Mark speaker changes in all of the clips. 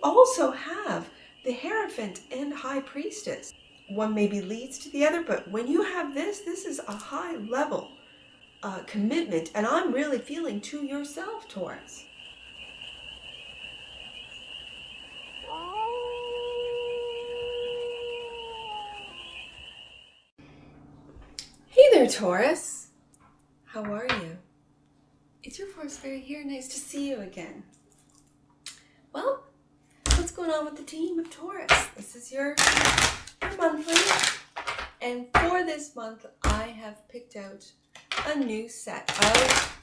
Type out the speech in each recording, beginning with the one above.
Speaker 1: we also have the Hierophant and High Priestess. One maybe leads to the other, but when you have this is a high level commitment, and I'm really feeling to yourself, Taurus. Hey there, Taurus. How are you? It's your Forest Fairy here. Nice to see you again. Well, what's going on with the team of Taurus? This is your monthly. And for this month, I have picked out a new set of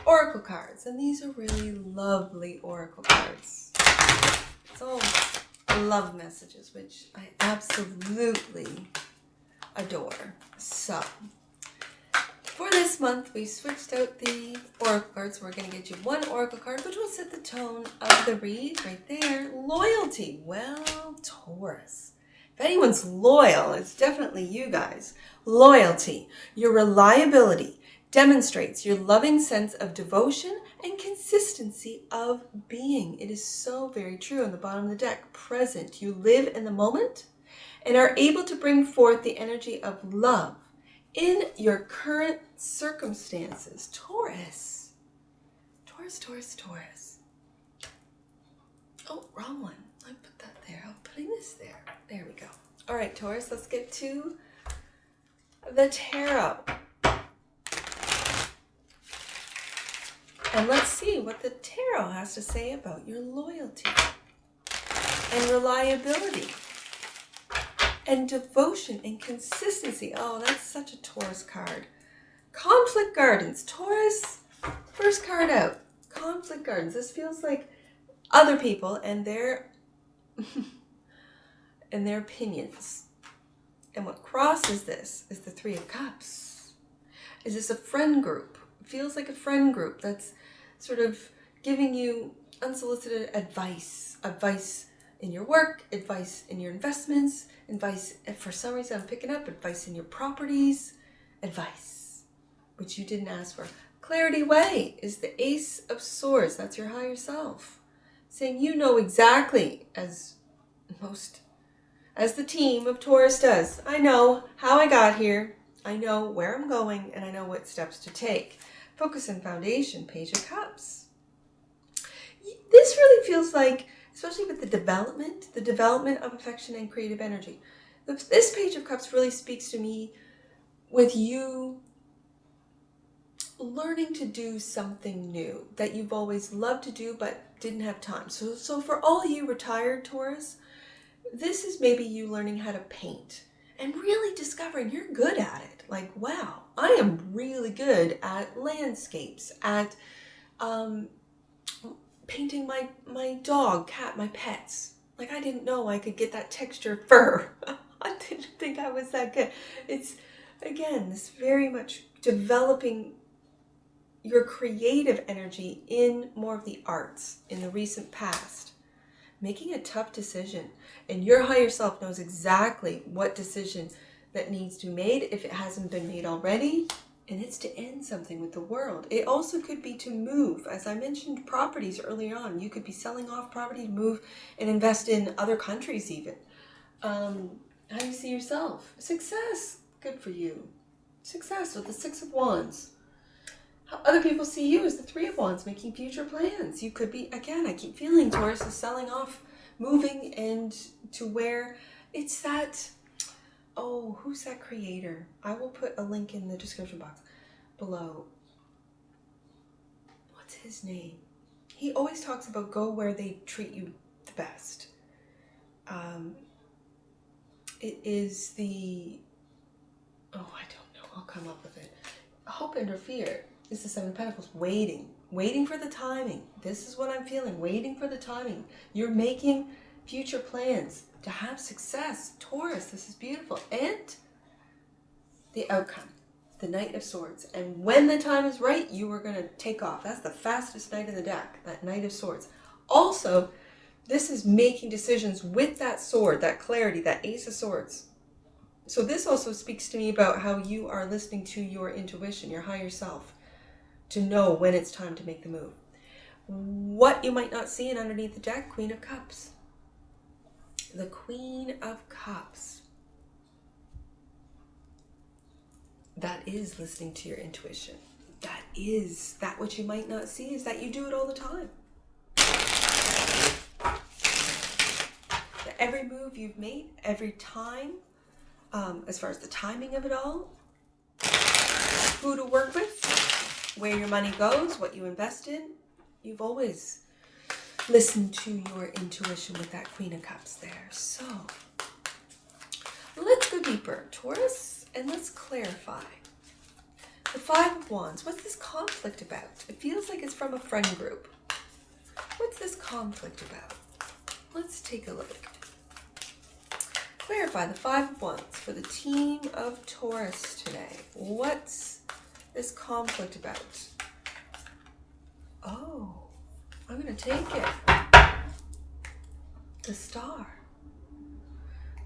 Speaker 1: oracle cards. And these are really lovely oracle cards. It's all love messages, which I absolutely adore. So, for this month, we switched out the oracle cards. We're going to get you one oracle card, which will set the tone of the read right there. Loyalty. Well, Taurus. If anyone's loyal, it's definitely you guys. Loyalty. Your reliability demonstrates your loving sense of devotion and consistency of being. It is so very true on the bottom of the deck. Present. You live in the moment and are able to bring forth the energy of love in your current circumstances. Taurus. Taurus. Oh, wrong one. I put that there. I'm putting this there. There we go. All right, Taurus, let's get to the tarot. And let's see what the tarot has to say about your loyalty and reliability and devotion and consistency. Oh, that's such a Taurus card. Conflict Gardens. Taurus, first card out. Conflict Gardens. This feels like other people and their and their opinions. And what crosses this is the Three of Cups. Is this a friend group? It feels like a friend group that's sort of giving you unsolicited advice. Advice in your work, advice in your investments, advice, for some reason I'm picking up, advice in your properties, advice, which you didn't ask for. Clarity Way is the Ace of Swords. That's your higher self. Saying you know exactly, as the team of Taurus does. I know how I got here. I know where I'm going, and I know what steps to take. Focus and Foundation, Page of Cups. This really feels like, especially with the development of affection and creative energy. This Page of Cups really speaks to me with you learning to do something new that you've always loved to do but didn't have time. So for all you retired Taurus, this is maybe you learning how to paint and really discovering you're good at it. Like, wow, I am really good at landscapes, at painting my dog, cat, my pets. Like, I didn't know I could get that texture fur. I didn't think I was that good. It's, again, this very much developing your creative energy in more of the arts in the recent past. Making a tough decision. And your higher self knows exactly what decision that needs to be made if it hasn't been made already. And it's to end something with the world. It also could be to move. As I mentioned, properties earlier on. You could be selling off property, move and invest in other countries even. How do you see yourself? Success. Good for you. Success with the Six of Wands. How other people see you as the Three of Wands, making future plans. You could be, again, I keep feeling Taurus is selling off, moving, and to where it's that, oh, who's that creator? I will put a link in the description box below. What's his name? He always talks about go where they treat you the best. It is the, oh, I don't know. I'll come up with it. Hope and Fear. It's the Seven of Pentacles. Waiting for the timing. This is what I'm feeling. Waiting for the timing. You're making future plans to have success. Taurus, this is beautiful. And the outcome. The Knight of Swords. And when the time is right, you are going to take off. That's the fastest knight in the deck. That Knight of Swords. Also, this is making decisions with that sword, that clarity, that Ace of Swords. So this also speaks to me about how you are listening to your intuition, your higher self, to know when it's time to make the move. what you might not see, and underneath the deck, Queen of Cups. The Queen of Cups. That is listening to your intuition. That is that which you might not see, is that you do it all the time. That every move you've made, every time, as far as the timing of it all, who to work with, where your money goes, what you invest in, you've always listened to your intuition with that Queen of Cups there. So let's go deeper, Taurus, and let's clarify. The Five of Wands, what's this conflict about? It feels like it's from a friend group. What's this conflict about? Let's take a look. Clarify the Five of Wands for the team of Taurus today. What's this conflict about? Oh, I'm going to take it. The Star.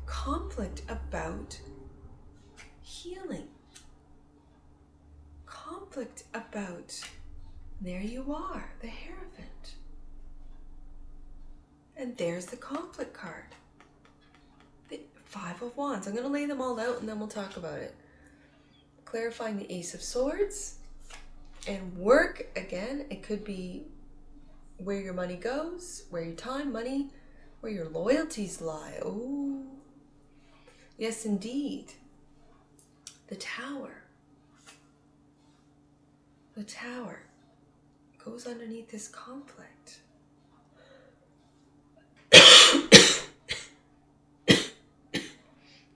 Speaker 1: Conflict about healing. Conflict about, there you are, the Hierophant. And there's the conflict card. The Five of Wands. I'm going to lay them all out and then we'll talk about it. Clarifying the Ace of Swords. And work, again, it could be where your money goes, where your time, money, where your loyalties lie. Oh, yes, indeed. The Tower. The Tower goes underneath this conflict.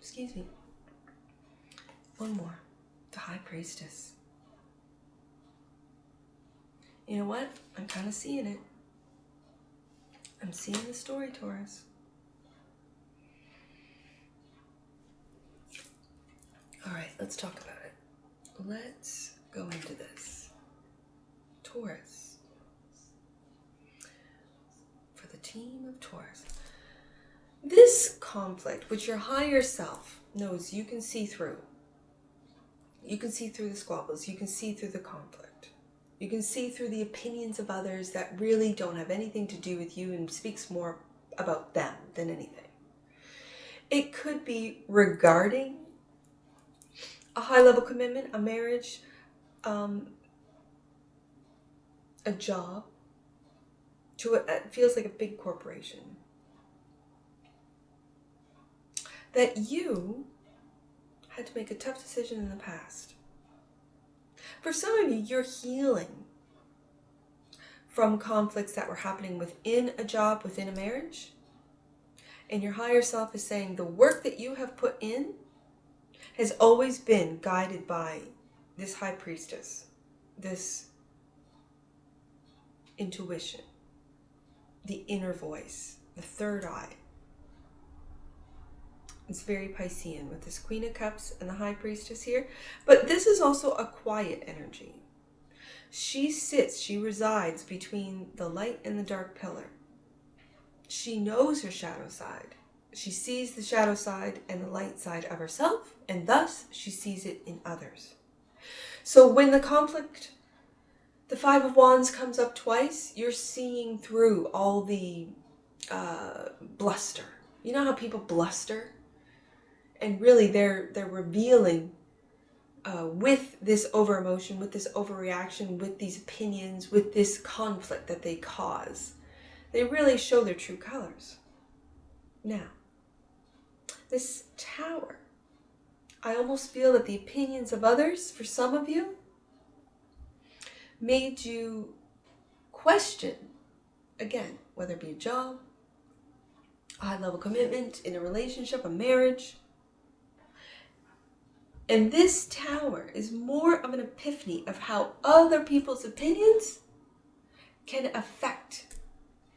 Speaker 1: Excuse me. One more. The High Priestess. You know what? I'm kind of seeing it. I'm seeing the story, Taurus. All right, let's talk about it. Let's go into this. Taurus. For the team of Taurus. This conflict, which your higher self knows you can see through. You can see through the squabbles. You can see through the conflict. You can see through the opinions of others that really don't have anything to do with you and speaks more about them than anything. It could be regarding a high-level commitment, a marriage, a job, to it feels like a big corporation. That you had to make a tough decision in the past. For some of you, you're healing from conflicts that were happening within a job, within a marriage. And your higher self is saying the work that you have put in has always been guided by this High Priestess, this intuition, the inner voice, the third eye. It's very Piscean with this Queen of Cups and the High Priestess here. But this is also a quiet energy. She resides between the light and the dark pillar. She knows her shadow side. She sees the shadow side and the light side of herself, and thus she sees it in others. So when the conflict, the Five of Wands comes up twice, you're seeing through all the bluster. You know how people bluster? And really they're revealing with this over emotion, with this overreaction, with these opinions, with this conflict that they cause. They really show their true colors. Now, this Tower, I almost feel that the opinions of others, for some of you, made you question, again, whether it be a job, a high-level commitment, in a relationship, a marriage. And this Tower is more of an epiphany of how other people's opinions can affect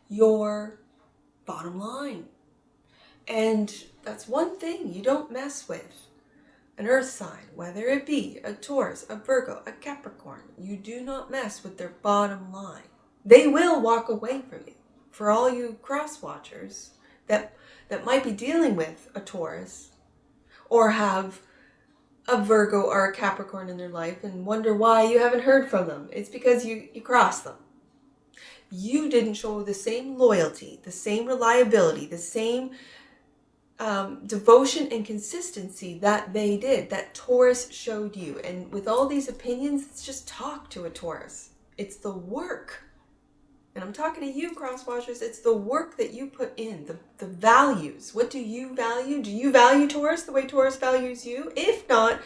Speaker 1: your bottom line. And that's one thing you don't mess with. An earth sign, whether it be a Taurus, a Virgo, a Capricorn, you do not mess with their bottom line. They will walk away from you. For all you cross watchers that might be dealing with a Taurus or have a Virgo or a Capricorn in their life and wonder why you haven't heard from them. It's because you cross them. You didn't show the same loyalty, the same reliability, the same devotion and consistency that they did, that Taurus showed you. And with all these opinions, it's just talk to a Taurus. It's the work. And I'm talking to you, cross-watchers. It's the work that you put in, the values. What do you value? Do you value Taurus the way Taurus values you? If not,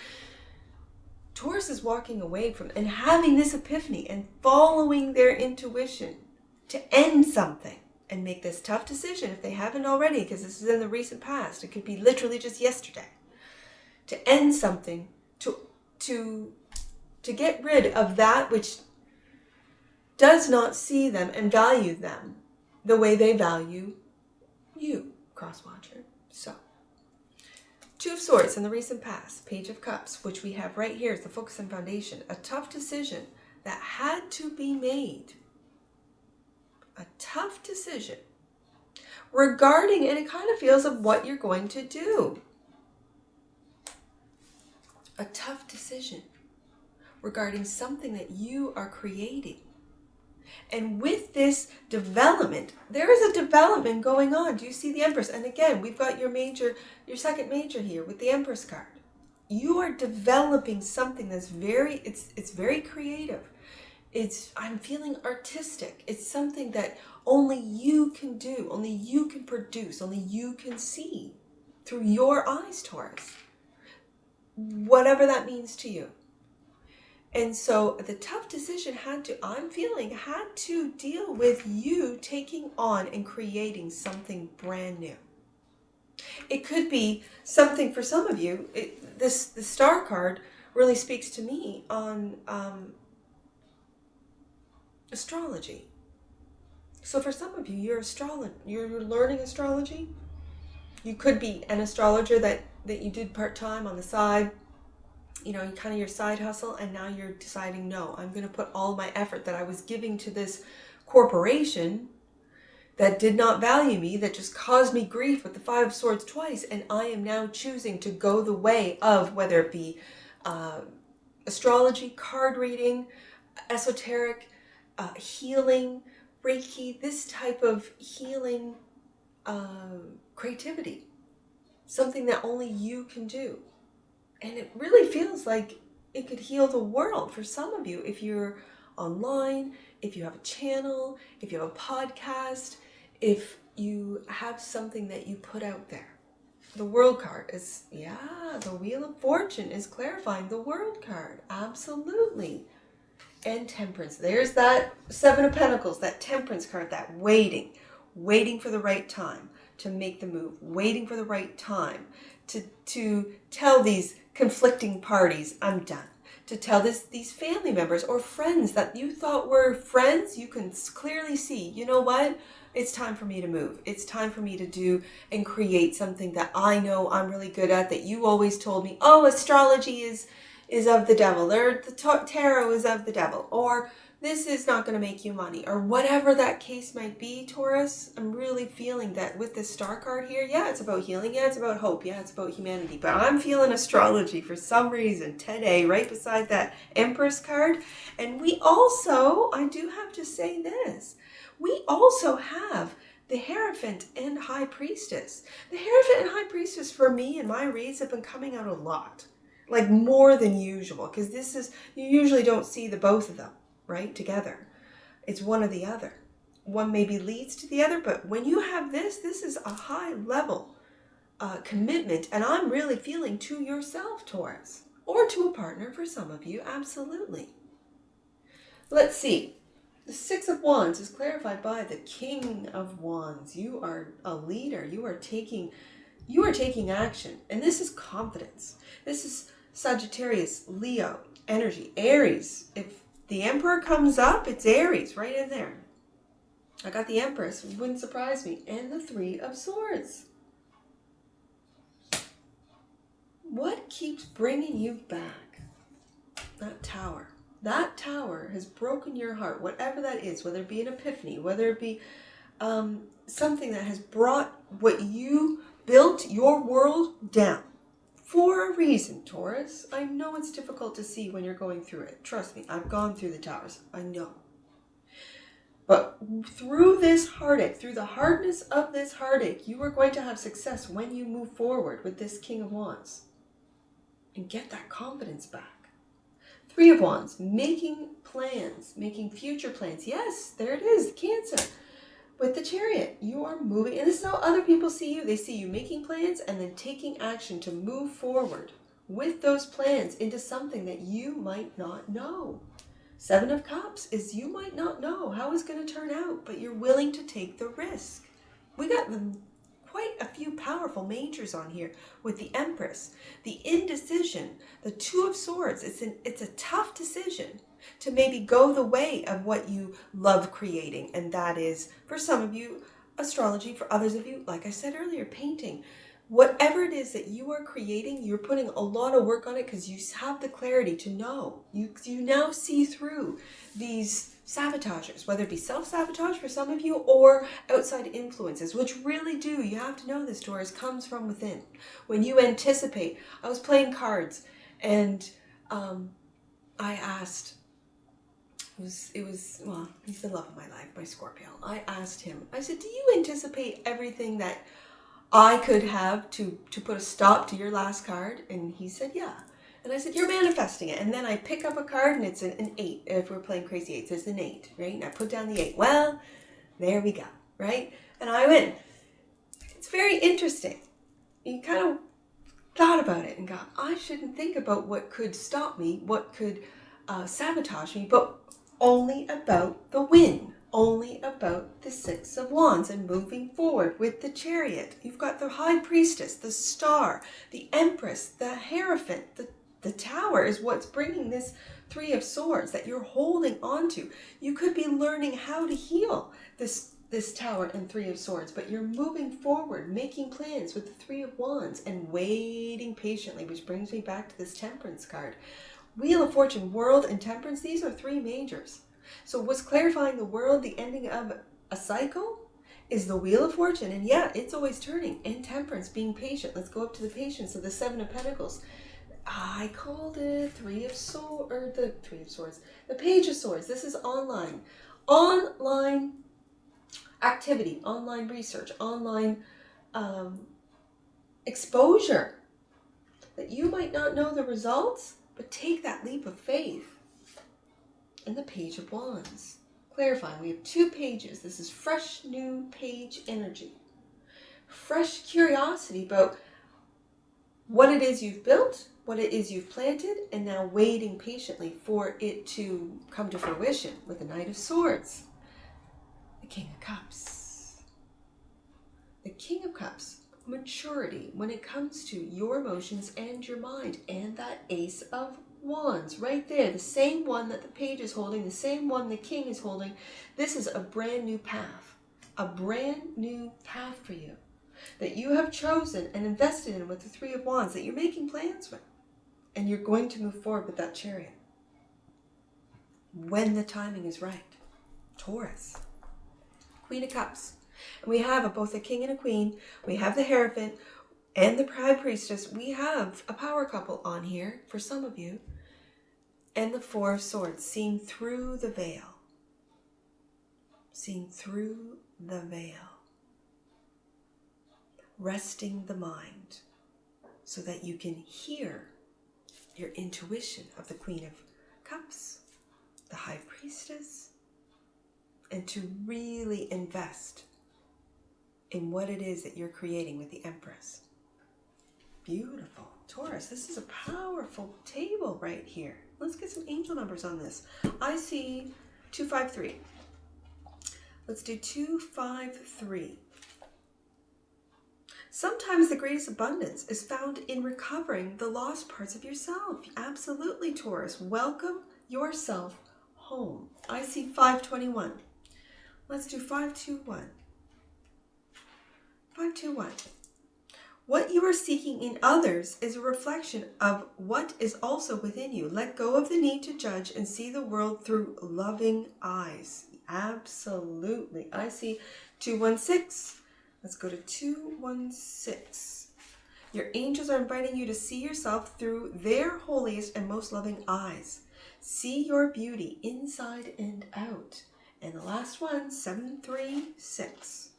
Speaker 1: Taurus is walking away from and having this epiphany and following their intuition to end something and make this tough decision if they haven't already, because this is in the recent past. It could be literally just yesterday. To end something, to get rid of that which does not see them and value them the way they value you, cross-watcher. So, Two of Swords in the recent past, Page of Cups, which we have right here is the focus and foundation. A tough decision that had to be made. A tough decision regarding, and it kind of feels of what you're going to do. A tough decision regarding something that you are creating. And with this development, there is a development going on. Do you see the Empress? And again, we've got your second major here with the Empress card. You are developing something that's it's very creative. I'm feeling artistic. It's something that only you can do, only you can produce, only you can see through your eyes, Taurus. Whatever that means to you. And so the tough decision had to deal with you taking on and creating something brand new. It could be something for some of you. The Star card really speaks to me on astrology. So for some of you, you're learning astrology. You could be an astrologer that you did part-time on the side. You know, kind of your side hustle, and now you're deciding, no, I'm going to put all my effort that I was giving to this corporation that did not value me, that just caused me grief with the Five of Swords twice, and I am now choosing to go the way of, whether it be astrology, card reading, esoteric, healing, Reiki, this type of healing creativity, something that only you can do. And it really feels like it could heal the world for some of you if you're online, if you have a channel, if you have a podcast, if you have something that you put out there. The World card is, the Wheel of Fortune is clarifying the World card. Absolutely. And Temperance. There's that Seven of Pentacles, that Temperance card, that waiting for the right time to make the move, waiting for the right time to tell these conflicting parties, I'm done. To tell these family members or friends that you thought were friends, you can clearly see, you know what? It's time for me to move. It's time for me to do and create something that I know I'm really good at, that you always told me, oh, astrology is of the devil, or the tarot is of the devil, or this is not going to make you money, or whatever that case might be, Taurus. I'm really feeling that with this Star card here. Yeah, it's about healing. Yeah, it's about hope. Yeah, it's about humanity. But I'm feeling astrology for some reason today, right beside that Empress card. And we also, I do have to say this, we also have the Hierophant and High Priestess. The Hierophant and High Priestess for me and my reads have been coming out a lot. Like more than usual. Because you usually don't see the both of them, right, together. It's one or the other. One maybe leads to the other, but when you have this is a high level commitment, and I'm really feeling to yourself, Taurus, or to a partner for some of you, absolutely. Let's see. The Six of Wands is clarified by the King of Wands. You are a leader. You are taking action, and this is confidence. This is Sagittarius, Leo energy, Aries. If the Emperor comes up, it's Aries right in there. I got the Empress, wouldn't surprise me, and the Three of Swords. What keeps bringing you back? That Tower. That Tower has broken your heart, whatever that is, whether it be an epiphany, whether it be something that has brought what you built, your world, down. For a reason, Taurus. I know it's difficult to see when you're going through it. Trust me, I've gone through the Towers. I know. But through this heartache, through the hardness of this heartache, you are going to have success when you move forward with this King of Wands and get that confidence back. Three of Wands, making plans, making future plans. Yes, there it is, Cancer. With the Chariot, you are moving, and this is how other people see you. They see you making plans and then taking action to move forward with those plans into something that you might not know. Seven of Cups is you might not know how it's going to turn out, but you're willing to take the risk. We got quite a few powerful majors on here with the Empress, the indecision, the Two of Swords. It's a tough decision to maybe go the way of what you love creating, and that is, for some of you, astrology. For others of you, like I said earlier, painting. Whatever it is that you are creating, you're putting a lot of work on it because you have the clarity to know. You now see through these sabotagers, whether it be self-sabotage for some of you or outside influences, which really do, you have to know this, Taurus, comes from within. When you anticipate, I was playing cards and I asked, well, he's the love of my life, my Scorpio. I asked him, I said, do you anticipate everything that I could have to put a stop to your last card? And he said, yeah. And I said, you're manifesting it. And then I pick up a card and it's an 8. If we're playing crazy 8s, it's an 8, right? And I put down the 8. Well, there we go, right? And I win. It's very interesting. You kind of thought about it and got, I shouldn't think about what could stop me, what could sabotage me, but only about the win. Only about the Six of Wands and moving forward with the Chariot. You've got the High Priestess, the Star, the Empress, the Hierophant. The Tower is what's bringing this Three of Swords that you're holding on to. You could be learning how to heal this Tower and Three of Swords, but you're moving forward, making plans with the Three of Wands and waiting patiently, which brings me back to this Temperance card. Wheel of Fortune, World, and Temperance, these are 3 majors. So what's clarifying the world, the ending of a cycle, is the Wheel of Fortune. And yeah, it's always turning. And Temperance, being patient. Let's go up to the patience of the Seven of Pentacles. I called it the Page of Swords. This is online. Online activity, online research, online exposure. That you might not know the results, but take that leap of faith. And the Page of Wands. Clarifying, we have 2 pages. This is fresh, new page energy. Fresh curiosity about what it is you've built, what it is you've planted, and now waiting patiently for it to come to fruition with the Knight of Swords. The King of Cups. The King of Cups, maturity when it comes to your emotions and your mind, and that Ace of Wands right there, the same one that the Page is holding, the same one the King is holding. This is a brand new path, a brand new path for you that you have chosen and invested in with the Three of Wands that you're making plans with, and you're going to move forward with that Chariot when the timing is right. Taurus, Queen of Cups, and we have both a King and a Queen. We have the Hierophant and the High Priestess. We have a power couple on here for some of you. And the Four of Swords, seeing through the veil. Seeing through the veil. Resting the mind so that you can hear your intuition of the Queen of Cups, the High Priestess, and to really invest in what it is that you're creating with the Empress. Beautiful. Taurus, this is a powerful table right here. Let's get some angel numbers on this. I see 253. Let's do 253. Sometimes the greatest abundance is found in recovering the lost parts of yourself. Absolutely, Taurus. Welcome yourself home. I see 521. Let's do 521. 521. What you are seeking in others is a reflection of what is also within you. Let go of the need to judge and see the world through loving eyes. Absolutely. I see 216. Let's go to 216. Your angels are inviting you to see yourself through their holiest and most loving eyes. See your beauty inside and out And the last one, 736.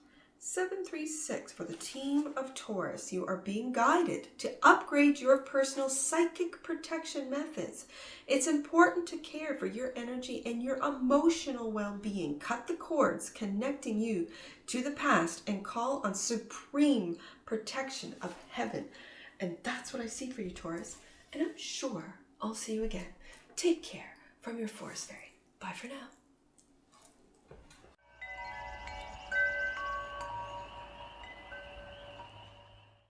Speaker 1: 736 for the team of Taurus. You are being guided to upgrade your personal psychic protection methods. It's important to care for your energy and your emotional well-being. Cut the cords connecting you to the past and call on supreme protection of heaven. And that's what I see for you, Taurus. And I'm sure I'll see you again. Take care from your Forest Fairy. Bye for now.